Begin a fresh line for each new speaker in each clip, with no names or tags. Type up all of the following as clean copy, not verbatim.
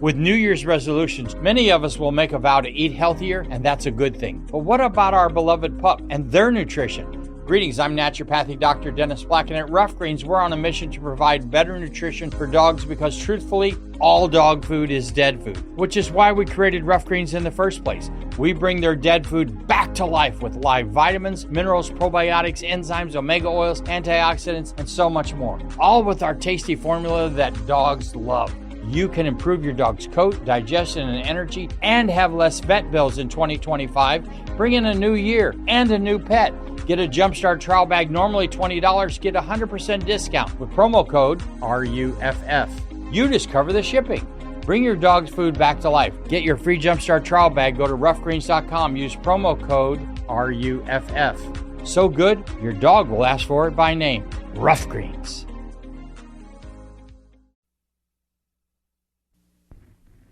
With New Year's resolutions, many of us will make a vow to eat healthier, and that's a good thing. But what about our beloved pup and their nutrition? Greetings, I'm naturopathic Dr. Dennis Black, and at Rough Greens, we're on a mission to provide better nutrition for dogs because, truthfully, all dog food is dead food, which is why we created Rough Greens in the first place. We bring their dead food back to life with live vitamins, minerals, probiotics, enzymes, omega oils, antioxidants, and so much more. All with our tasty formula that dogs love. You can improve your dog's coat, digestion, and energy, and have less vet bills in 2025. Bring in a new year and a new pet. Get a Jumpstart trial bag, normally $20. Get a 100% discount with promo code RUFF. You just cover the shipping. Bring your dog's food back to life. Get your free Jumpstart trial bag. Go to roughgreens.com. Use promo code RUFF. So good, your dog will ask for it by name. Rough Greens.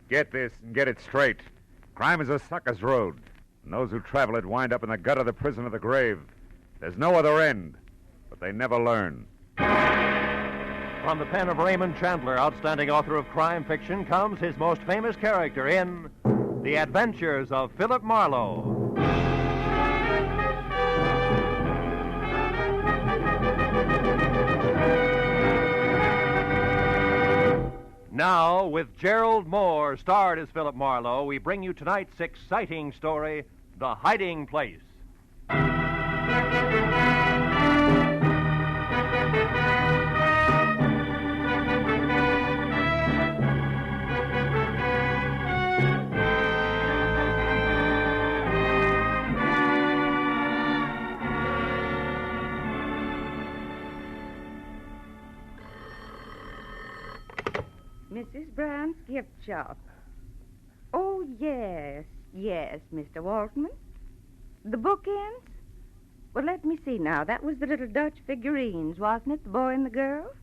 Get this and get it straight. Crime is a sucker's road, and those who travel it wind up in the gut of the prison of the grave. There's no other end, but they never learn.
From the pen of Raymond Chandler, outstanding author of crime fiction, comes his most famous character in The Adventures of Philip Marlowe. Now, with Gerald Moore, starred as Philip Marlowe, we bring you tonight's exciting story, The Hiding Place.
Mrs. Brown's gift shop. Oh, yes, Mr. Waltman. The bookends? Well, let me see now. That was the little Dutch figurines, wasn't it? The boy and the girl?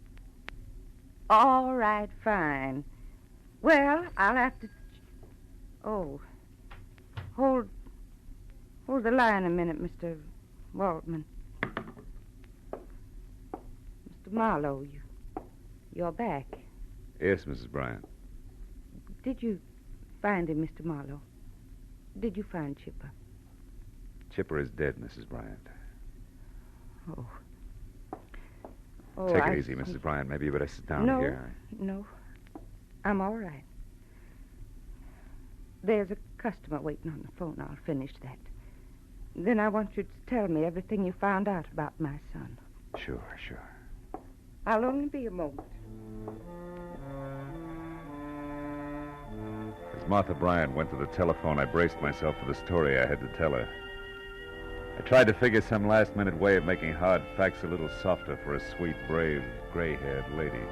All right, fine. Well, I'll have to... Oh. Hold the line a minute, Mr. Waltman. Mr. Marlowe, you're back.
Yes, Mrs. Bryant.
Did you find him, Mr. Marlowe? Did you find Chipper?
Chipper is dead, Mrs. Bryant.
Oh,
Take it easy, Mrs. Bryant. Maybe you better sit down here.
No. I'm all right. There's a customer waiting on the phone. I'll finish that. Then I want you to tell me everything you found out about my son.
Sure.
I'll only be a moment.
As Martha Bryant went to the telephone, I braced myself for the story I had to tell her. I tried to figure some last-minute way of making hard facts a little softer for a sweet, brave, gray-haired lady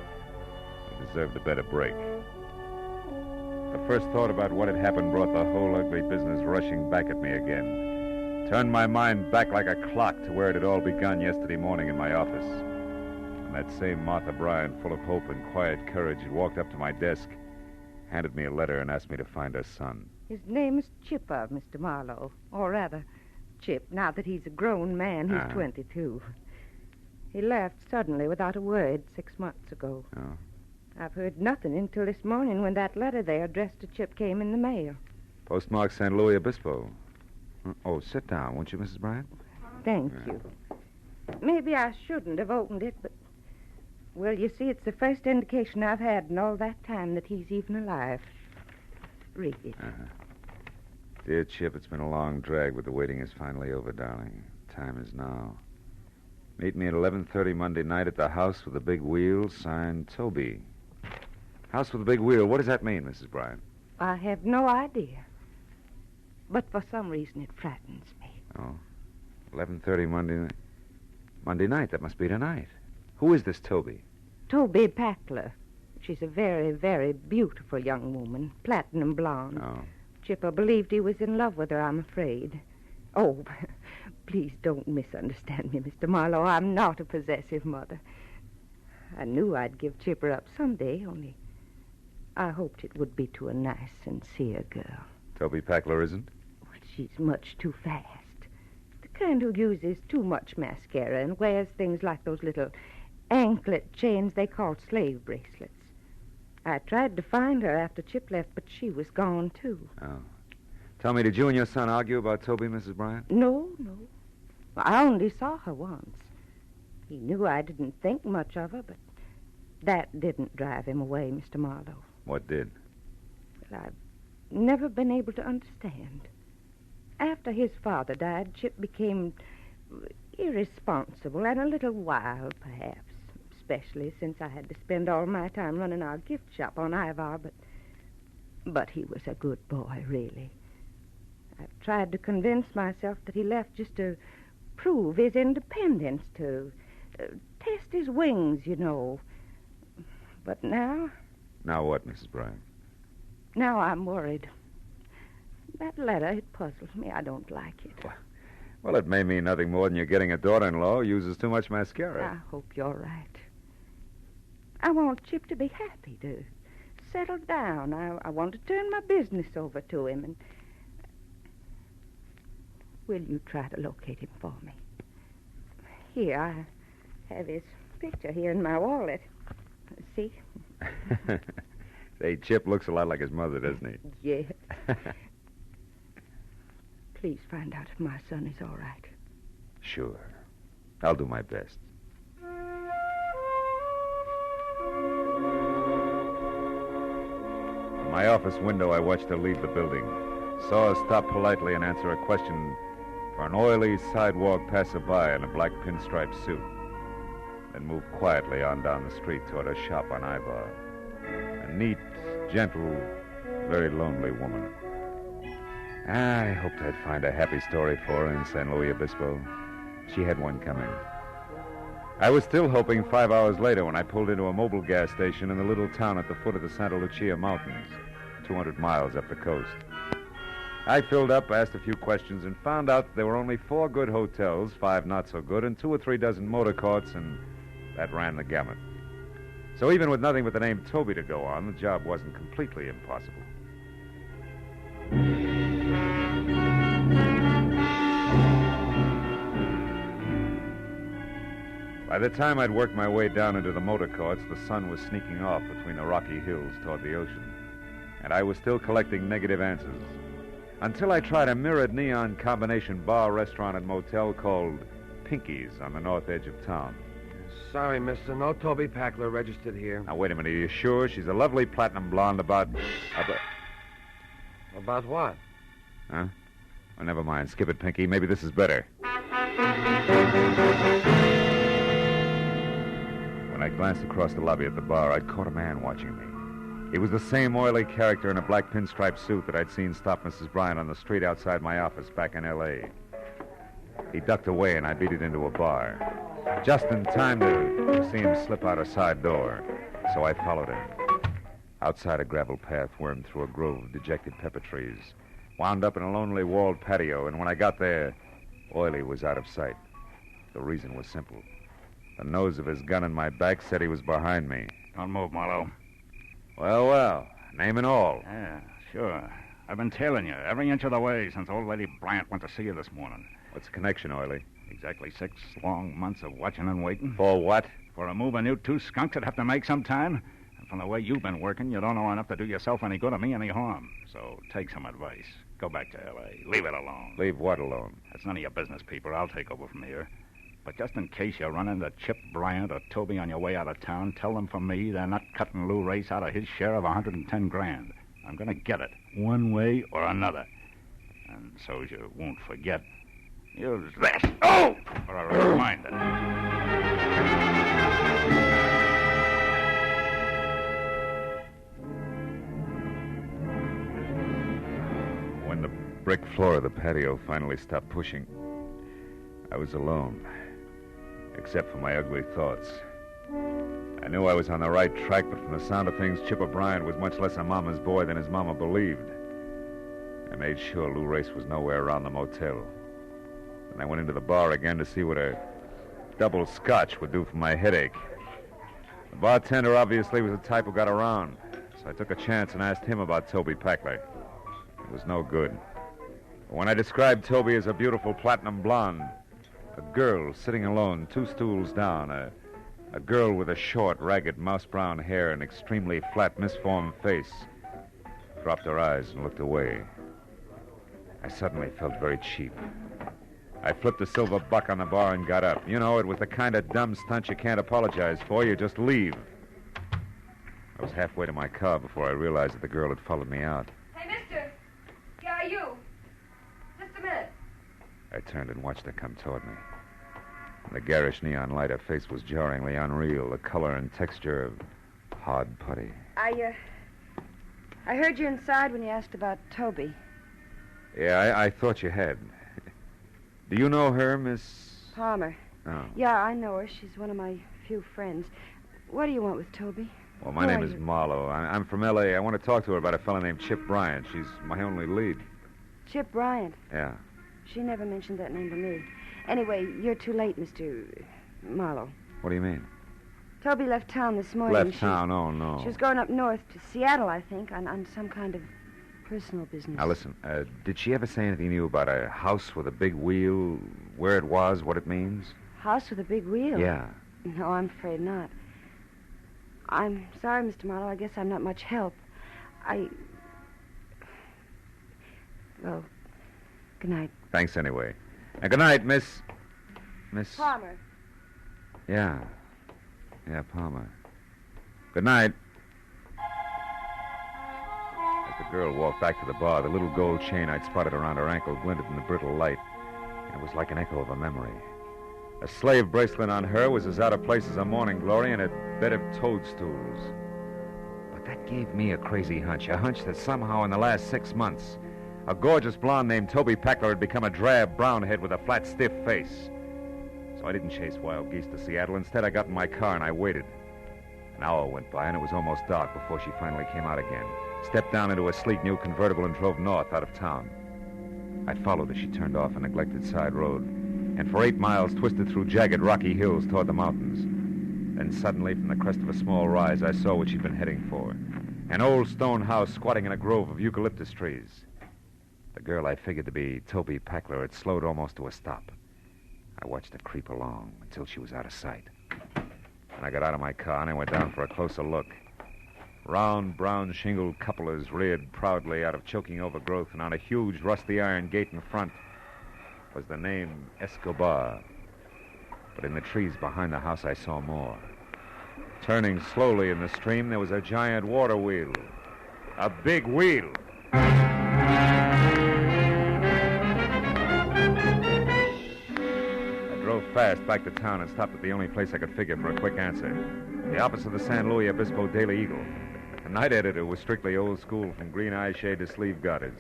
who deserved a better break. The first thought about what had happened brought the whole ugly business rushing back at me again. Turned my mind back like a clock to where it had all begun yesterday morning in my office. And that same Martha Bryant, full of hope and quiet courage, had walked up to my desk, handed me a letter, and asked me to find her son.
His name is Chipper, Mr. Marlowe. Or rather, Chip, now that he's a grown man. He's 22. He left suddenly without a word 6 months ago.
Oh.
I've heard nothing until this morning when that letter they addressed to Chip came in the mail.
Postmark St. Louis Obispo. Oh, sit down, won't you, Mrs. Bryant?
Thank you. Maybe I shouldn't have opened it, but... Well, you see, it's the first indication I've had in all that time that he's even alive. Read it.
Dear Chip, it's been a long drag, but the waiting is finally over, darling. Time is now. Meet me at 11:30 Monday night at the House with the Big Wheel, signed Toby. House with the Big Wheel, what does that mean, Mrs. Bryant?
I have no idea. But for some reason it frightens me.
Oh, 11:30 Monday night. That must be tonight. Who is this Toby?
Toby Packler. She's a very, very beautiful young woman, platinum blonde.
Oh.
Chipper believed he was in love with her, I'm afraid. Oh, please don't misunderstand me, Mr. Marlowe. I'm not a possessive mother. I knew I'd give Chipper up someday, only I hoped it would be to a nice, sincere girl.
Toby Packler isn't?
Well, she's much too fast. The kind who uses too much mascara and wears things like those little anklet chains they call slave bracelets. I tried to find her after Chip left, but she was gone, too.
Oh. Tell me, did you and your son argue about Toby, Mrs. Bryant?
No. I only saw her once. He knew I didn't think much of her, but that didn't drive him away, Mr. Marlowe.
What did?
Well, I've never been able to understand. After his father died, Chip became irresponsible and a little wild, perhaps, especially since I had to spend all my time running our gift shop on Ivar, but he was a good boy, really. I've tried to convince myself that he left just to prove his independence, to test his wings, you know. But now...
Now what, Mrs. Bryant?
Now I'm worried. That letter, it puzzles me. I don't like it.
Well, it may mean nothing more than you're getting a daughter-in-law who uses too much mascara.
I hope you're right. I want Chip to be happy, to settle down. I want to turn my business over to him, and... Will you try to locate him for me? Here, I have his picture here in my wallet. See?
Say, Chip looks a lot like his mother, doesn't he?
Yes. Please find out if my son is all right.
Sure. I'll do my best. From my office window, I watched her leave the building. Saw her stop politely and answer a question for an oily sidewalk passerby in a black pinstripe suit. Then moved quietly on down the street toward her shop on Ivar. A neat, gentle, very lonely woman. I hoped I'd find a happy story for her in San Luis Obispo. She had one coming. I was still hoping 5 hours later when I pulled into a mobile gas station in the little town at the foot of the Santa Lucia Mountains, 200 miles up the coast. I filled up, asked a few questions, and found out there were only 4 good hotels, 5 not so good, and 2 or 3 dozen motor carts, and that ran the gamut. So even with nothing but the name Toby to go on, the job wasn't completely impossible. By the time I'd worked my way down into the motor carts, the sun was sneaking off between the rocky hills toward the ocean, and I was still collecting negative answers. Until I tried a mirrored neon combination bar, restaurant, and motel called Pinky's on the north edge of town.
Sorry, mister. No Toby Packler registered here.
Now, wait a minute. Are you sure? She's a lovely platinum blonde about...
About what?
Huh? Well, never mind. Skip it, Pinky. Maybe this is better. When I glanced across the lobby at the bar, I'd caught a man watching me. He was the same oily character in a black pinstripe suit that I'd seen stop Mrs. Bryant on the street outside my office back in L.A. He ducked away, and I beat it into a bar. Just in time to see him slip out a side door. So I followed him. Outside, a gravel path wormed through a grove of dejected pepper trees. Wound up in a lonely walled patio, and when I got there, Oily was out of sight. The reason was simple. The nose of his gun in my back said he was behind me.
Don't move, Marlowe.
Well, name and all.
Yeah, sure. I've been tailing you every inch of the way since old Lady Bryant went to see you this morning.
What's the connection, Oily?
Exactly 6 long months of watching and waiting.
For what?
For a move on you 2 skunks that'd have to make some time. And from the way you've been working, you don't know enough to do yourself any good or me any harm. So take some advice. Go back to L.A. Leave it alone.
Leave what alone?
That's none of your business, people. I'll take over from here. But just in case you run into Chip Bryant or Toby on your way out of town, tell them from me they're not cutting Lou Race out of his share of $110,000. I'm going to get it, one way or another. And so's you won't forget, use this. Oh! For a reminder.
When the brick floor of the patio finally stopped pushing, I was alone. Except for my ugly thoughts. I knew I was on the right track, but from the sound of things, Chipper Bryant was much less a mama's boy than his mama believed. I made sure Lou Race was nowhere around the motel. Then I went into the bar again to see what a double scotch would do for my headache. The bartender obviously was the type who got around, so I took a chance and asked him about Toby Packler. It was no good. But when I described Toby as a beautiful platinum blonde, a girl sitting alone, 2 stools down, a A girl with a short, ragged, mouse-brown hair and extremely flat, misformed face dropped her eyes and looked away. I suddenly felt very cheap. I flipped a silver buck on the bar and got up. You know, it was the kind of dumb stunt you can't apologize for. You just leave. I was halfway to my car before I realized that the girl had followed me out.
Hey, mister. Yeah, you. Just a minute.
I turned and watched her come toward me. In the garish neon light, her face was jarringly unreal, the color and texture of hard putty.
I heard you inside when you asked about Toby.
Yeah, I thought you had. Do you know her, Miss...
Palmer.
Oh.
Yeah, I know her. She's one of my few friends. What do you want with Toby?
Well, my name is Marlowe. I'm from L.A. I want to talk to her about a fellow named Chip Bryant. She's my only lead.
Chip Bryant?
Yeah.
She never mentioned that name to me. Anyway, you're too late, Mr. Marlowe.
What do you mean?
Toby left town this morning.
Left town? Oh, no.
She was going up north to Seattle, I think, on some kind of personal business.
Now, listen, did she ever say anything to you about a house with a big wheel, where it was, what it means?
House with a big wheel?
Yeah.
No, I'm afraid not. I'm sorry, Mr. Marlowe. I guess I'm not much help. Well, good night.
Thanks anyway. And good night, Miss...
Palmer.
Yeah, Palmer. Good night. As the girl walked back to the bar, the little gold chain I'd spotted around her ankle glinted in the brittle light. It was like an echo of a memory. A slave bracelet on her was as out of place as a morning glory in a bed of toadstools. But that gave me a crazy hunch, a hunch that somehow in the last 6 months, a gorgeous blonde named Toby Packler had become a drab brown head with a flat, stiff face. So I didn't chase wild geese to Seattle. Instead, I got in my car and I waited. An hour went by and it was almost dark before she finally came out again, stepped down into a sleek new convertible and drove north out of town. I followed as she turned off a neglected side road, and for 8 miles twisted through jagged rocky hills toward the mountains. Then suddenly, from the crest of a small rise, I saw what she'd been heading for. An old stone house squatting in a grove of eucalyptus trees. The girl I figured to be Toby Packler had slowed almost to a stop. I watched her creep along until she was out of sight. And I got out of my car and I went down for a closer look. Round, brown shingled cupolas reared proudly out of choking overgrowth, and on a huge rusty iron gate in front was the name Escobar. But in the trees behind the house I saw more. Turning slowly in the stream, there was a giant water wheel. A big wheel. I drove fast back to town and stopped at the only place I could figure for a quick answer. The office of the San Luis Obispo Daily Eagle. The night editor was strictly old school, from green eye shade to sleeve garters,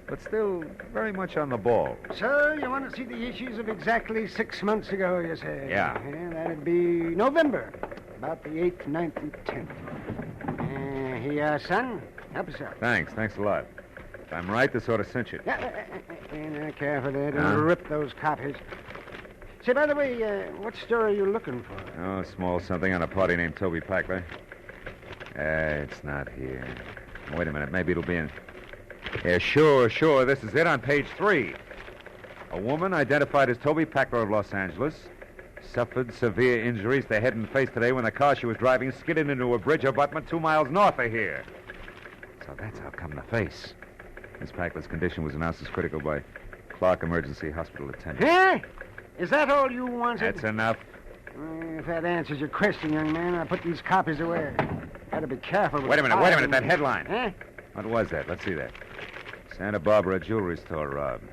but still very much on the ball.
So, you want to see the issues of exactly 6 months ago, you say?
Yeah.
That'd be November. About the 8th, 9th, and 10th. Here you are, son. Help yourself.
Thanks a lot. If I'm right, this ought to cinch it.
Careful there. Don't rip those copies. Say, by the way, what story are you looking for?
Oh, small something on a party named Toby Packler. It's not here. Wait a minute, maybe it'll be in... Yeah, sure, this is it on page 3. A woman identified as Toby Packler of Los Angeles suffered severe injuries to head and face today when the car she was driving skidded into a bridge abutment 2 miles north of here. So that's how come the face. Miss Packler's condition was announced as critical by Clark Emergency Hospital attendant.
Huh? Is that all you wanted?
That's enough.
If that answers your question, young man, I'll put these copies away. Gotta be careful with...
Wait a minute, that headline.
Huh?
What was that? Let's see that. Santa Barbara jewelry store robbed.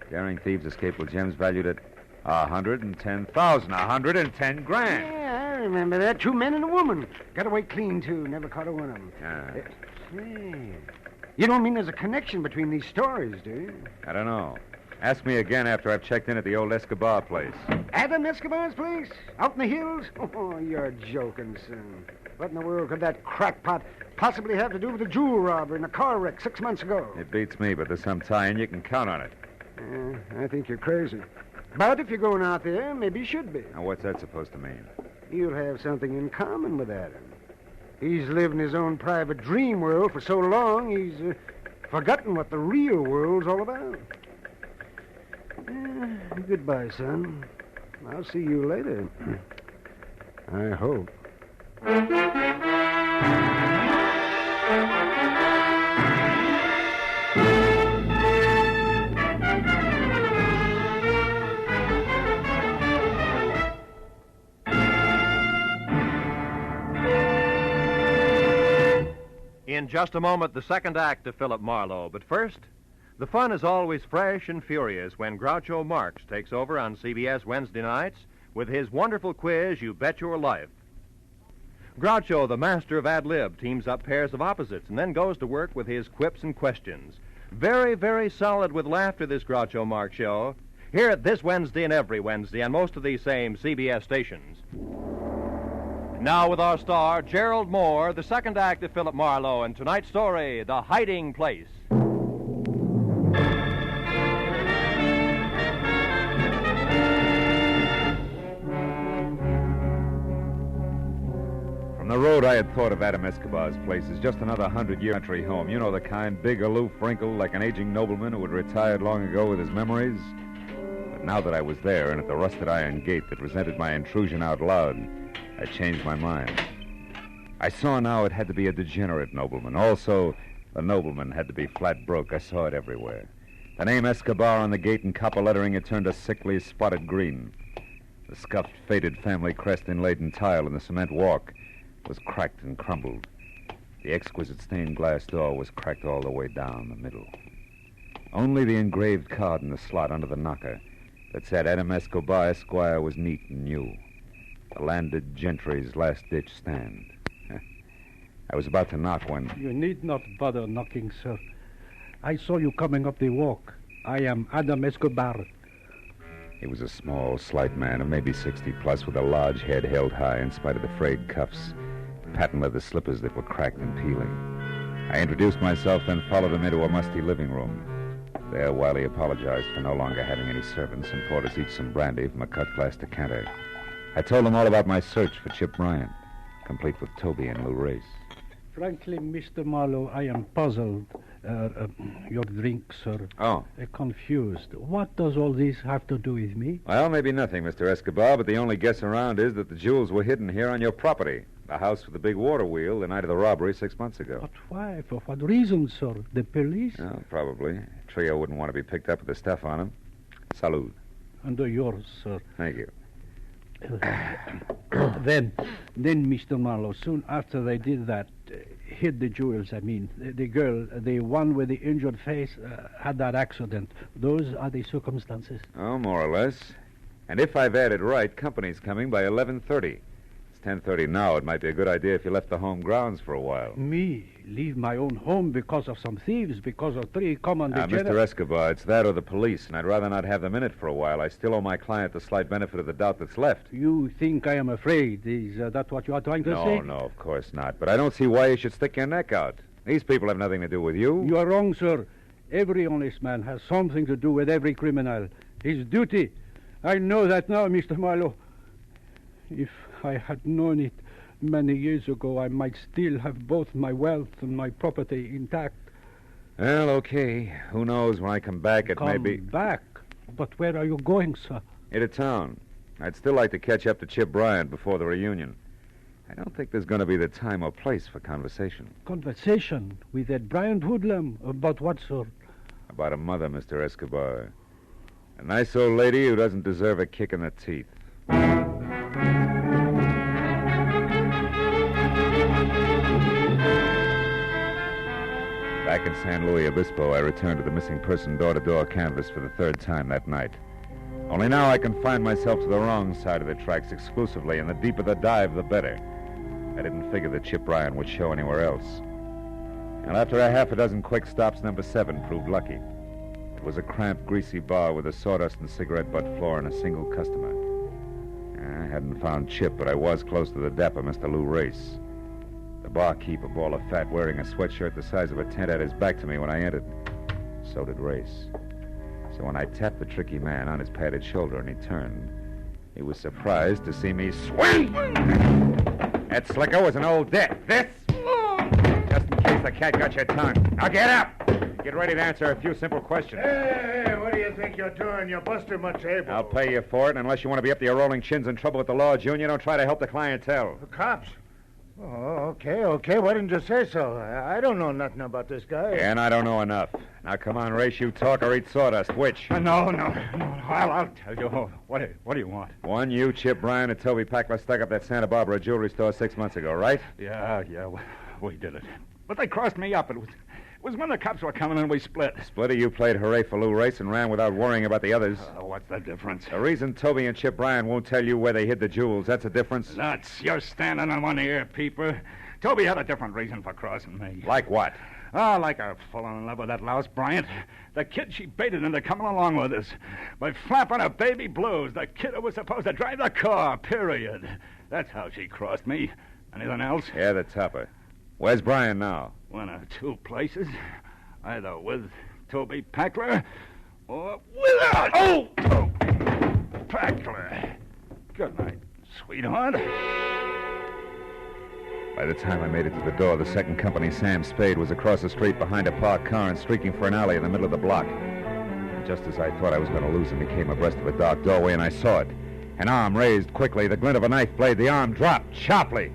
Daring thieves escaped with gems valued at $110,000. $110 grand.
Yeah, I remember that. 2 men and a woman. Got away clean, too. Never caught a one of them. Say, you don't mean there's a connection between these stories, do you?
I don't know. Ask me again after I've checked in at the old Escobar place.
Adam Escobar's place? Out in the hills? Oh, you're joking, son. What in the world could that crackpot possibly have to do with a jewel robbery and a car wreck 6 months ago?
It beats me, but there's some tie, and you can count on it.
I think you're crazy. But if you're going out there, maybe you should be.
Now, what's that supposed to mean?
You'll have something in common with Adam. He's lived in his own private dream world for so long, he's forgotten what the real world's all about. Goodbye, son. I'll see you later. I hope.
In just a moment, the second act of Philip Marlowe. But first, the fun is always fresh and furious when Groucho Marx takes over on CBS Wednesday nights with his wonderful quiz, You Bet Your Life. Groucho, the master of ad-lib, teams up pairs of opposites and then goes to work with his quips and questions. Very, very solid with laughter, this Groucho Marx show. Hear it this Wednesday and every Wednesday on most of these same CBS stations. Now with our star, Gerald Moore, the second act of Philip Marlowe, and tonight's story, The Hiding Place.
From the road, I had thought of Adam Escobar's place as just another 100-year country home. You know the kind, big, aloof, wrinkled, like an aging nobleman who had retired long ago with his memories. But now that I was there and at the rusted iron gate that resented my intrusion out loud, I changed my mind. I saw now it had to be a degenerate nobleman. Also, the nobleman had to be flat broke. I saw it everywhere. The name Escobar on the gate in copper lettering had turned a sickly, spotted green. The scuffed, faded family crest inlaid in tile in the cement walk was cracked and crumbled. The exquisite stained glass door was cracked all the way down the middle. Only the engraved card in the slot under the knocker that said Adam Escobar, Esquire, was neat and new. The landed gentry's last-ditch stand. I was about to knock when...
You need not bother knocking, sir. I saw you coming up the walk. I am Adam Escobar.
He was a small, slight man of maybe 60-plus with a large head held high in spite of the frayed cuffs, patent leather slippers that were cracked and peeling. I introduced myself, then followed him into a musty living room. There, Wiley apologized for no longer having any servants and poured us each some brandy from a cut-glass decanter. I told him all about my search for Chip Bryant, complete with Toby and Lou Race.
Frankly, Mr. Marlowe, I am puzzled. Your drink, sir.
Oh.
Confused. What does all this have to do with me?
Well, maybe nothing, Mr. Escobar, but the only guess around is that the jewels were hidden here on your property. The house with the big water wheel the night of the robbery 6 months ago.
But why? For what reason, sir? The police?
Oh, probably. Trio wouldn't want to be picked up with the stuff on him. Salud.
Under yours, sir.
Thank you.
Then, Mr. Marlowe, soon after they did that, hid the jewels, I mean, the girl, the one with the injured face, had that accident. Those are the circumstances.
Oh, more or less. And if I've added right, company's coming by 11:30. It's 10:30 now. It might be a good idea if you left the home grounds for a while.
Me? Leave my own home because of some thieves, because of three common degenerates?
Mr. Escobar, it's that or the police, and I'd rather not have them in it for a while. I still owe my client the slight benefit of the doubt that's left.
You think I am afraid? Is that what you are trying to say?
No, of course not. But I don't see why you should stick your neck out. These people have nothing to do with you.
You are wrong, sir. Every honest man has something to do with every criminal. His duty. I know that now, Mr. Marlowe. If I had known it many years ago, I might still have both my wealth and my property intact.
Well, okay. Who knows, when I come back, it may be...
Come back? But where are you going, sir?
Into town. I'd still like to catch up to Chip Bryant before the reunion. I don't think there's going to be the time or place for conversation.
Conversation? With that Bryant hoodlum? About what, sir?
About a mother, Mr. Escobar. A nice old lady who doesn't deserve a kick in the teeth. Back in San Luis Obispo, I returned to the missing person door-to-door canvass for the third time that night. Only now I confined myself to the wrong side of the tracks exclusively, and the deeper the dive, the better. I didn't figure that Chip Bryant would show anywhere else. And after a half a dozen quick stops, number 7 proved lucky. It was a cramped, greasy bar with a sawdust and cigarette butt floor and a single customer. I hadn't found Chip, but I was close to the dapper Mr. Lou Race. The barkeep, a ball of fat, wearing a sweatshirt the size of a tent, had his back to me when I entered. So did Race. So when I tapped the tricky man on his padded shoulder and he turned, he was surprised to see me swing! That slicker was an old debt. This? Just in case the cat got your tongue. Now get up! Get ready to answer a few simple questions.
Hey, what
do you think you're doing? You're Buster much able.
I'll pay you for it, and unless you want to be up to your rolling chins in trouble with the law, Junior, don't try to help the clientele.
The cops? Oh, okay. Why didn't you say so? I don't know nothing about this guy.
And I don't know enough. Now, come on, Race, you talk or eat sawdust. Which?
No. I'll tell you. What do you want?
One, you, Chip Bryan, and Toby Packler stuck up that Santa Barbara jewelry store 6 months ago, right?
Yeah, we did it. But they crossed me up. It was when the cops were coming and we split.
Split or you played hooray for Lou Race and ran without worrying about the others?
What's the difference?
The reason Toby and Chip Bryan won't tell you where they hid the jewels, that's the difference?
Nuts. You're standing on one ear, peeper. Toby had a different reason for crossing me.
Like what?
Like her falling in love with that louse Bryant. The kid she baited into coming along with us. By flapping her baby blues, the kid who was supposed to drive the car, period. That's how she crossed me. Anything else?
Yeah, the topper. Where's Bryan now?
One of two places. Either with Toby Packler or without. Oh! Packler. Good night, sweetheart.
By the time I made it to the door, the second company, Sam Spade, was across the street behind a parked car and streaking for an alley in the middle of the block. And just as I thought I was going to lose him, he came abreast of a dark doorway, and I saw it. An arm raised quickly, the glint of a knife blade. The arm dropped sharply.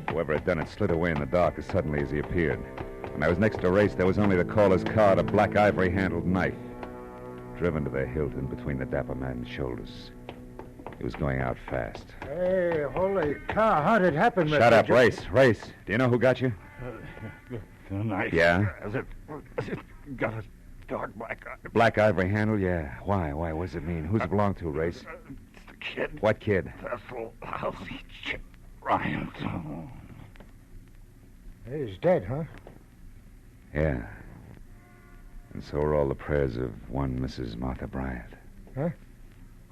Whoever had done it slid away in the dark as suddenly as he appeared. When I was next to Race, there was only the caller's card, a black ivory-handled knife, driven to the hilt in between the dapper man's shoulders. He was going out fast.
Hey, holy cow, how did it happen, Mr.
Shut up, Race. Do you know who got you?
The knife.
Yeah?
Has it got a dark black eye?
Black ivory handle, yeah. Why? What does it mean? Who's it belong to, Race?
It's the kid.
What kid?
That little lousy Chip Bryant.
He's dead, huh?
Yeah. And so are all the prayers of one Mrs. Martha Bryant.
Huh?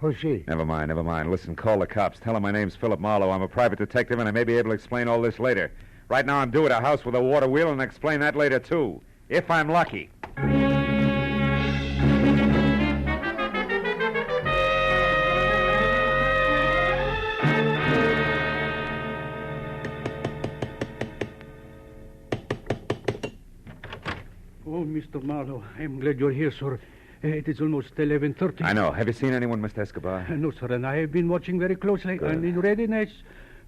Who's she?
Never mind. Listen, call the cops. Tell them my name's Philip Marlowe. I'm a private detective, and I may be able to explain all this later. Right now, I'm due at a house with a water wheel, and I'll explain that later, too. If I'm lucky.
Oh, Mr. Marlowe, I'm glad you're here, sir. It is almost 11:30.
I know. Have you seen anyone, Mr. Escobar?
No, sir, and I have been watching very closely. Good. And in readiness,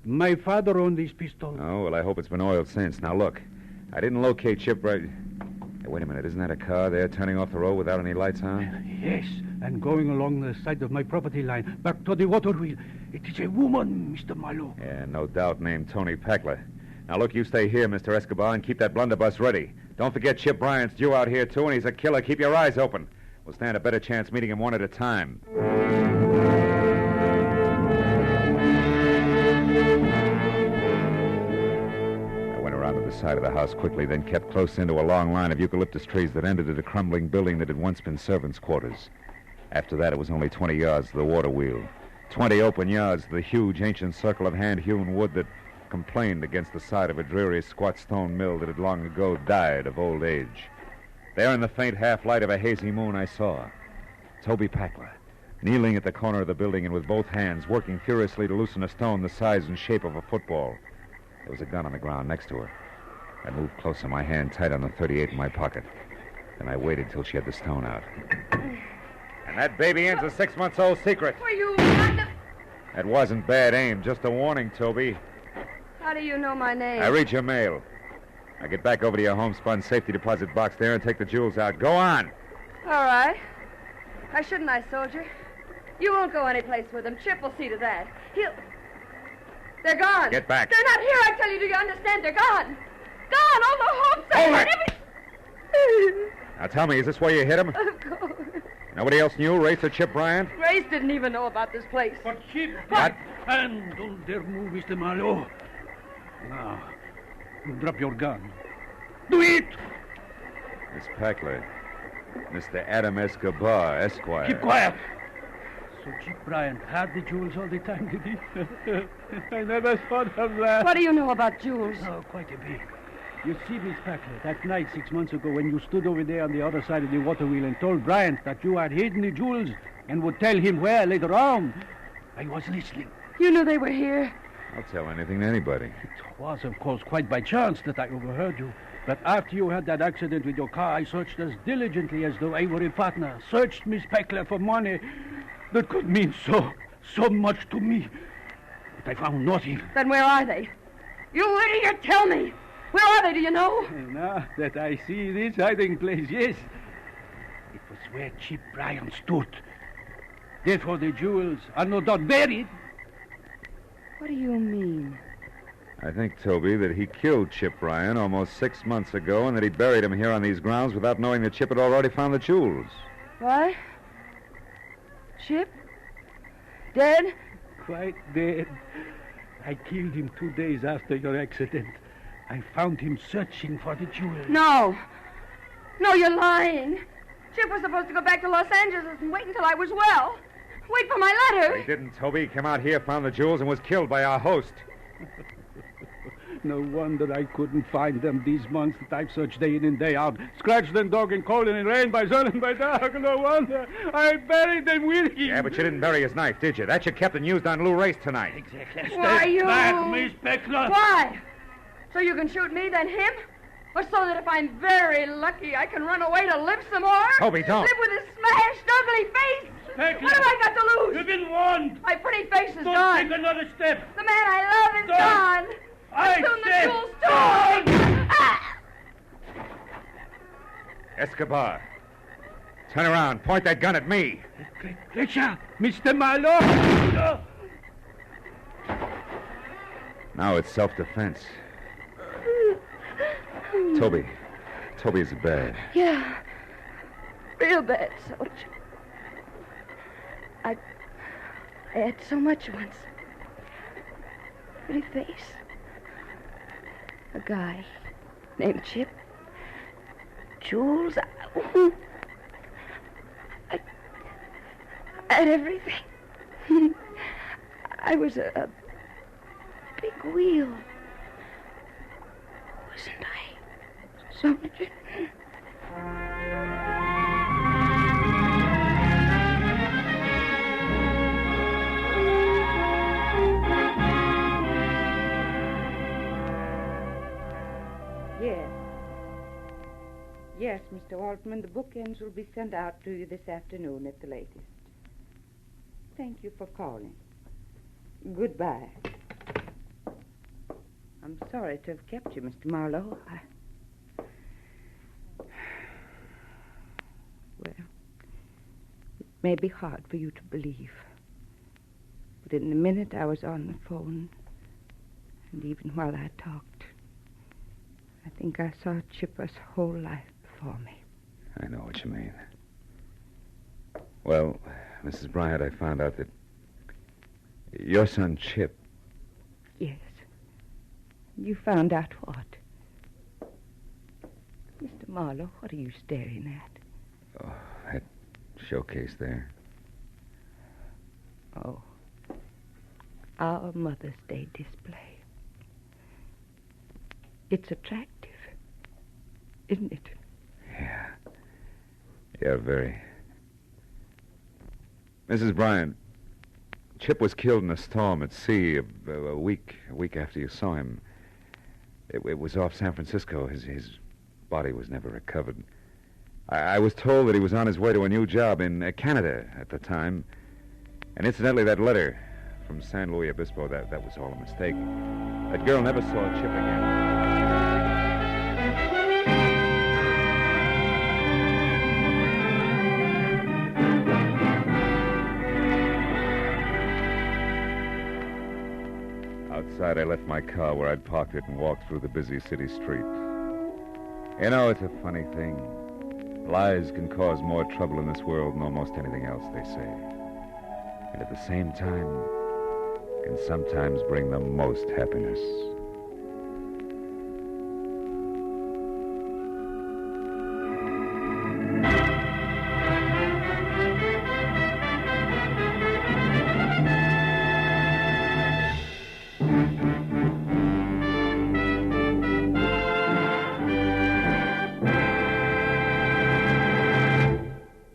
my father owned this pistol.
Oh, well, I hope it's been oiled since. Now, look, I didn't locate Chip right... Hey, wait a minute. Isn't that a car there turning off the road without any lights on?
Yes, and going along the side of my property line, back to the water wheel. It is a woman, Mr. Marlowe.
Yeah, no doubt, named Tony Packler. Now, look, you stay here, Mr. Escobar, and keep that blunderbuss ready. Don't forget Chip Bryant's due out here, too, and he's a killer. Keep your eyes open. We'll stand a better chance meeting him one at a time. I went around to the side of the house quickly, then kept close into a long line of eucalyptus trees that ended at a crumbling building that had once been servants' quarters. After that, it was only 20 yards to the water wheel. 20 open yards to the huge ancient circle of hand-hewn wood that complained against the side of a dreary squat stone mill that had long ago died of old age. There in the faint half-light of a hazy moon, I saw Toby Packler, kneeling at the corner of the building and with both hands working furiously to loosen a stone the size and shape of a football. There was a gun on the ground next to her. I moved closer, my hand tight on the .38 in my pocket. Then I waited till she had the stone out. And that baby end's a 6-month-old secret.
Were you not the...
That wasn't bad aim, just a warning, Toby.
How do you know my name?
I read your mail. Now get back over to your homespun safety deposit box there and take the jewels out. Go on.
All right. Why shouldn't I, soldier? You won't go anyplace with them. Chip will see to that. They're gone.
Get back.
They're not here, I tell you. Do you understand? They're gone. Gone. All the hopes I
Hold
had.
it. Now tell me, is this where you hit him?
Of course.
Nobody else knew, Race or Chip Bryant?
Grace didn't even know about this place.
But Chip...
What?
And don't dare move, Mr. Marlowe. Now, drop your gun. Do it!
Miss Packler. Mr. Adam Escobar, Esquire.
Keep quiet. So Chip Bryant had the jewels all the time, did he? I never thought of that.
What do you know about jewels?
Oh, quite a bit. You see, Miss Packler, that night 6 months ago when you stood over there on the other side of the water wheel and told Bryant that you had hidden the jewels and would tell him where later on, I was listening.
You knew they were here?
I'll tell anything to anybody.
It was, of course, quite by chance that I overheard you. But after you had that accident with your car, I searched as diligently as though I were a partner. Searched Miss Packler for money that could mean so much to me. But I found nothing.
Then where are they? You idiot, tell me. Where are they, do you know?
Now that I see this hiding place, yes. It was where Chip Bryan stood. Therefore the jewels are no doubt buried.
What do you mean?
I think, Toby, that he killed Chip Bryan almost 6 months ago and that he buried him here on these grounds without knowing that Chip had already found the jewels.
What? Chip? Dead?
Quite dead. I killed him 2 days after your accident. I found him searching for the jewels.
No. No, you're lying. Chip was supposed to go back to Los Angeles and wait until I was well. Wait for my letter.
He didn't, Toby. He came out here, found the jewels, and was killed by our host.
No wonder I couldn't find them these months that I've searched day in and day out. Scratched and dog and cold and in rain by sun and by dark. No wonder I buried them with him.
Yeah, but you didn't bury his knife, did you? That you kept and used on Lou Race tonight.
Exactly.
Why, you...
back, Miss Peckler.
Why? So you can shoot me, then him? Or so that if I'm very lucky, I can run away to live some more?
Toby, don't.
Live with a smashed, ugly face?
Peckler,
What have I got to lose?
You've been warned.
My pretty face is
Don't
gone.
take another step.
The man I love is
Don't.
gone.
I
And soon
said
the jewels too. Ah!
Escobar. Turn around. Point that gun at me.
Richard, Mr. Marlowe.
Now it's self-defense. Toby. Toby is bad.
Yeah. Real bad, soldier. I had so much once. Pretty face. A guy named Chip. Jewels. I had everything. I was a big wheel. Wasn't I, soldier?
Yes, Mr. Altman, the bookends will be sent out to you this afternoon at the latest. Thank you for calling. Goodbye. I'm sorry to have kept you, Mr. Marlowe. Well, it may be hard for you to believe, but in the minute I was on the phone, and even while I talked, I think I saw Chipper's whole life before me.
I know what you mean. Well, Mrs. Bryant, I found out that your son, Chip...
Yes. You found out what? Mr. Marlowe, what are you staring at?
Oh, that showcase there.
Oh. Our Mother's Day display. It's attractive, isn't it?
Yeah. Yeah, very. Mrs. Bryant, Chip was killed in a storm at sea a week after you saw him. It was off San Francisco. His body was never recovered. I was told that he was on his way to a new job in Canada at the time. And incidentally, that letter from San Luis Obispo, that was all a mistake. That girl never saw Chip again. Outside, I left my car where I'd parked it and walked through the busy city street. You know, it's a funny thing. Lies can cause more trouble in this world than almost anything else, they say. And at the same time, can sometimes bring the most happiness.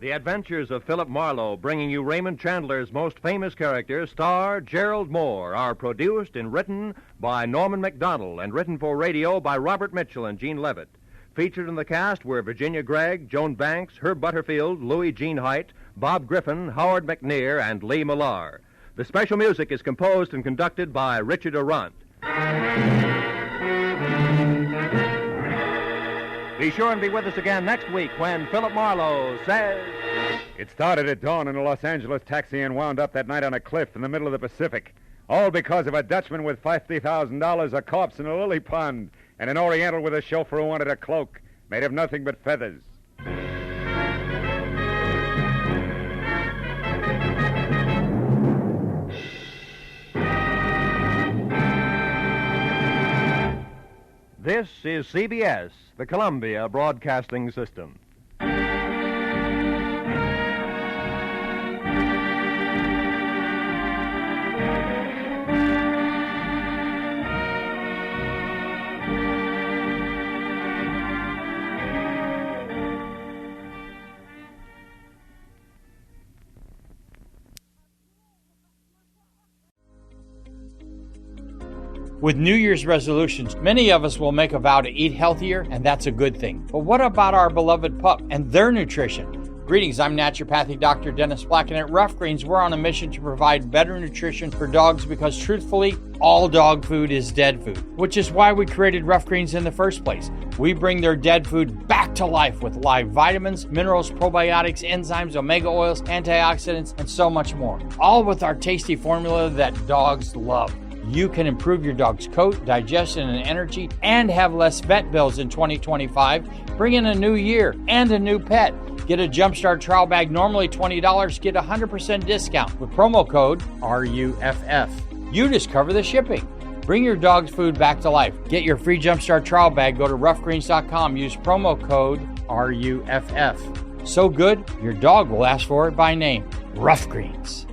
The Adventures of Philip Marlowe, bringing you Raymond Chandler's most famous character, star Gerald Moore, are produced and written by Norman MacDonald and written for radio by Robert Mitchell and Gene Levitt. Featured in the cast were Virginia Gregg, Joan Banks, Herb Butterfield, Louis Jean Height, Bob Griffin, Howard McNear, and Lee Millar. The special music is composed and conducted by Richard Arant. Be sure and be with us again next week when Philip Marlowe says...
It started at dawn in a Los Angeles taxi and wound up that night on a cliff in the middle of the Pacific. All because of a Dutchman with $50,000, a corpse in a lily pond, and an Oriental with a chauffeur who wanted a cloak made of nothing but feathers.
This is CBS, the Columbia Broadcasting System.
With New Year's resolutions, many of us will make a vow to eat healthier, and that's a good thing. But what about our beloved pup and their nutrition? Greetings, I'm naturopathic Dr. Dennis Black, and at Rough Greens, we're on a mission to provide better nutrition for dogs because, truthfully, all dog food is dead food, which is why we created Rough Greens in the first place. We bring their dead food back to life with live vitamins, minerals, probiotics, enzymes, omega oils, antioxidants, and so much more, all with our tasty formula that dogs love. You can improve your dog's coat, digestion, and energy, and have less vet bills in 2025. Bring in a new year and a new pet. Get a Jumpstart trial bag, normally $20. Get a 100% discount with promo code RUFF. You discover the shipping. Bring your dog's food back to life. Get your free Jumpstart trial bag. Go to roughgreens.com. Use promo code RUFF. So good, your dog will ask for it by name. Rough Greens.